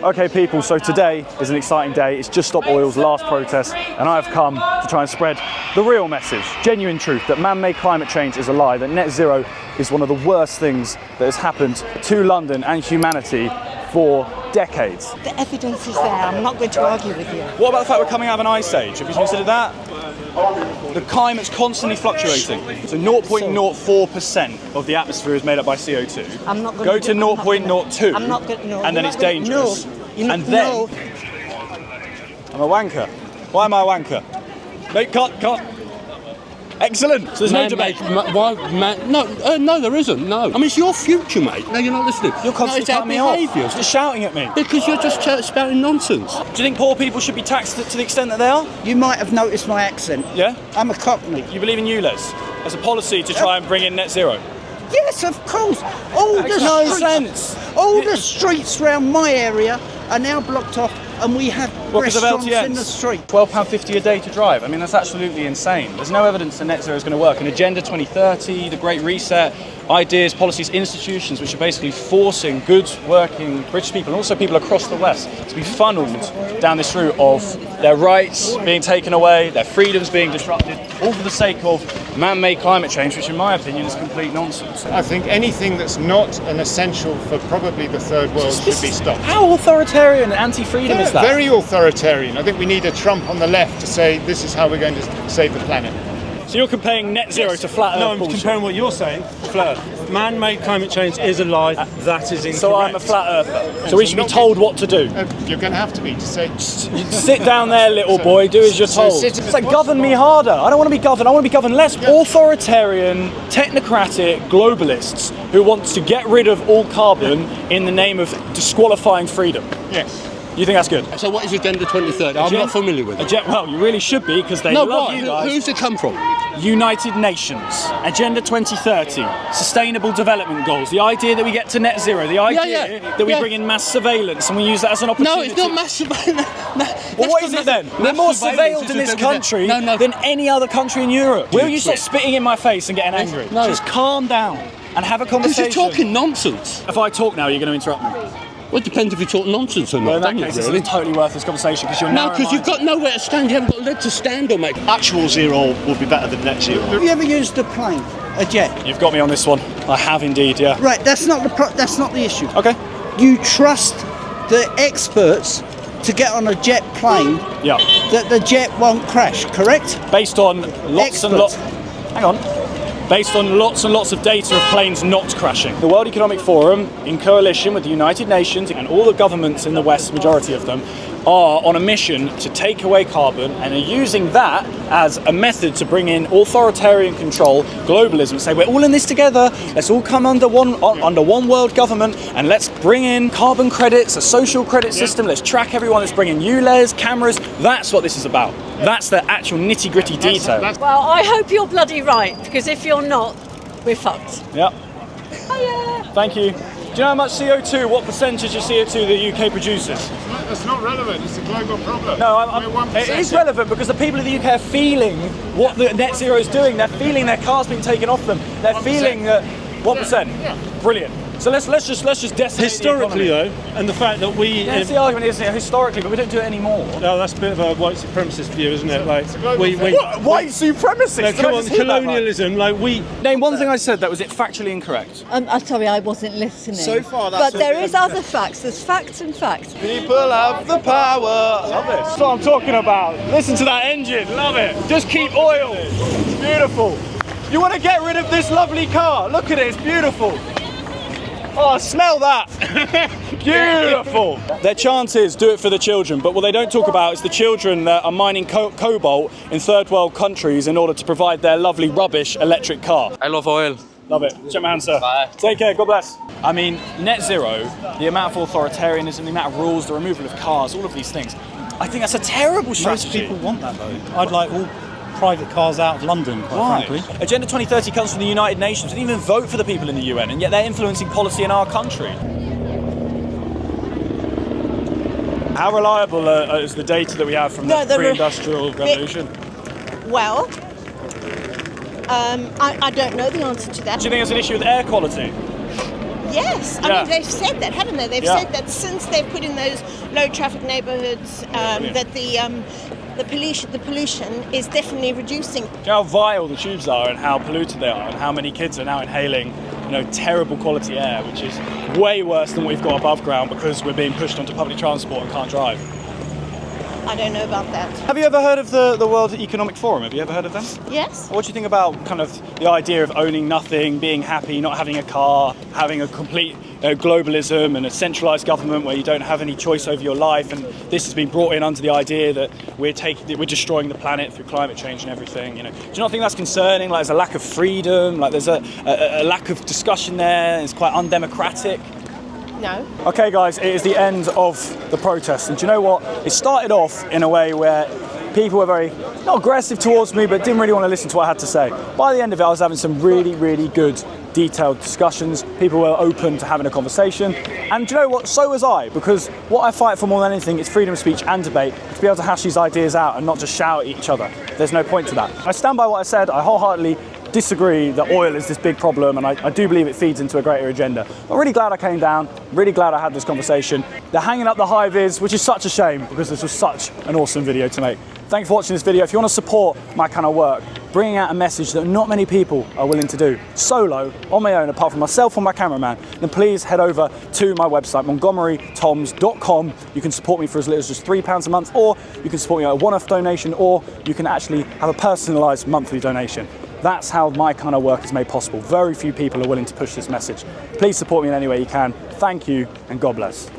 Okay people, so today is an exciting day. It's Just Stop Oil's last protest and I have come to try and spread the real message, genuine truth, that man-made climate change is a lie, that net zero is one of the worst things that has happened to London and humanity for decades. The evidence is there, I'm not going to argue with you. What about the fact we're coming out of an ice age? Have you considered that? The climate's constantly fluctuating. So 0.04% of the atmosphere is made up by CO2. I'm not going Go to 0.02 I'm not going to. and then it's dangerous. No. And then I'm a wanker. Why am I a wanker? Mate, cut. Excellent. So there's no debate. No, there isn't. No. I mean, it's your future, mate. No, you're not listening. You're constantly cutting me off. You're just shouting at me. Because you're just spouting nonsense. Do you think poor people should be taxed to the extent that they are? You might have noticed my accent. Yeah? I'm a Cockney. You believe in ULEZ as a policy to try and bring in net zero? Yes, of course. All the streets around my area are now blocked off, and we have restaurants in the street. £12.50 a day to drive. I mean, that's absolutely insane. There's no evidence that net zero is going to work. And Agenda 2030, the Great Reset, ideas, policies, institutions which are basically forcing good, working British people and also people across the West to be funneled down this route of their rights being taken away, their freedoms being disrupted, all for the sake of man-made climate change, which in my opinion is complete nonsense. I think anything that's not an essential for probably the third world should be stopped. How authoritarian and anti-freedom is that? Very authoritarian. I think we need a Trump on the left to say this is how we're going to save the planet. So you're comparing net zero to flat Earth? No, I'm bullshit. comparing what you're saying to flat Earth. Man-made climate change is a lie. That is incorrect. So I'm a flat earther. So we should be told what to do. You're going to have to be to say. Sit down there, little boy. Do as you're told. It's like govern me harder. I don't want to be governed. I want to be governed less. Authoritarian, technocratic globalists who want to get rid of all carbon in the name of disqualifying freedom. Yes. You think that's good? So what is Agenda 2030? I'm not familiar with it. Well, you really should be, because they love you guys. Who's it come from? United Nations, Agenda 2030, Sustainable Development Goals, the idea that we get to net zero, the idea that we bring in mass surveillance and we use that as an opportunity. No, it's not mass surveillance. Well, what is it then? We're more surveilled in this country than any other country in Europe. Will you stop spitting in my face and getting angry? No. Just calm down and have a conversation. Because you're talking nonsense. If I talk now, you're going to interrupt me. Well, it depends if you talk nonsense or not. Well, in that case, it's a totally worthless conversation because you're No, because you've got nowhere to stand. You haven't got a leg to stand on, mate. Actual zero would be better than net zero. Have you ever used a plane, a jet? You've got me on this one. I have indeed, yeah. Right, that's not the issue. Okay. You trust the experts to get on a jet plane that the jet won't crash, correct? Based on lots and lots of data of planes not crashing. The World Economic Forum, in coalition with the United Nations and all the governments in the West, majority of them, are on a mission to take away carbon and are using that as a method to bring in authoritarian control, globalism, say we're all in this together, let's all come under one world government and let's bring in carbon credits, a social credit system, let's track everyone, let's bring in ULEZ, cameras. That's what this is about. That's the actual nitty-gritty detail. Well, I hope you're bloody right, because if you're not, we're fucked. Yep. Hiya. Thank you. Do you know how much CO2, what percentage of CO2 the UK produces? That's not relevant. It's a global problem. No, it is relevant because the people of the UK are feeling what the net zero is doing. They're feeling their cars being taken off them. They're 1%. Feeling that 1%. Yeah. Brilliant. So let's just decimate historically the though, and the fact that we the argument is historically, but we don't do it anymore. No, that's a bit of a white supremacist view, isn't it? Like white supremacist? No, come on, colonialism. Name one thing I said that was factually incorrect. I'm sorry, I wasn't listening. So far, that's but there is other facts. There's facts and facts. People have the power. Love it. That's what I'm talking about. Listen to that engine. Love it. Just keep oil. It's beautiful. You want to get rid of this lovely car? Look at it. It's beautiful. Oh, smell that! Beautiful! Their chant is do it for the children, but what they don't talk about is the children that are mining cobalt in third world countries in order to provide their lovely rubbish electric car. I love oil. Love it. Shake my hand, sir. Bye. Take care, God bless. I mean, net zero, the amount of authoritarianism, the amount of rules, the removal of cars, all of these things, I think that's a terrible strategy. Most people want that though. I'd like all private cars out of London, quite frankly. Agenda 2030 comes from the United Nations. They didn't even vote for the people in the UN, and yet they're influencing policy in our country. How reliable is the data that we have from the pre-industrial revolution? Well, I don't know the answer to that. Do you think it's an issue with air quality? Yes, I mean they've said that, haven't they? They've said that since they've put in those low traffic neighbourhoods, that the pollution is definitely reducing. Do you know how vile the tubes are and how polluted they are and how many kids are now inhaling, terrible quality air, which is way worse than what we've got above ground because we're being pushed onto public transport and can't drive. I don't know about that. Have you ever heard of the World Economic Forum? Have you ever heard of them? Yes. What do you think about kind of the idea of owning nothing, being happy, not having a car, having a complete globalism and a centralised government where you don't have any choice over your life? And this has been brought in under the idea that we're destroying the planet through climate change and everything. Do you not think that's concerning? Like there's a lack of freedom, like there's a lack of discussion there. It's quite undemocratic. No. Okay guys, it is the end of the protest, and do you know what? It started off in a way where people were very, not aggressive towards me, but didn't really want to listen to what I had to say. By the end of it, I was having some really, really good, detailed discussions. People were open to having a conversation, and do you know what? So was I, because what I fight for more than anything is freedom of speech and debate, to be able to hash these ideas out and not just shout at each other. There's no point to that. I stand by what I said. I wholeheartedly disagree that oil is this big problem, and I do believe it feeds into a greater agenda. I'm really glad I came down, really glad I had this conversation. They're hanging up the high-viz, which is such a shame because this was such an awesome video to make. Thanks for watching this video. If you want to support my kind of work, bringing out a message that not many people are willing to do, solo, on my own, apart from myself and my cameraman, then please head over to my website, montgomerytoms.com. You can support me for as little as just £3 a month, or you can support me at a one-off donation, or you can actually have a personalised monthly donation. That's how my kind of work is made possible. Very few people are willing to push this message. Please support me in any way you can. Thank you, and God bless.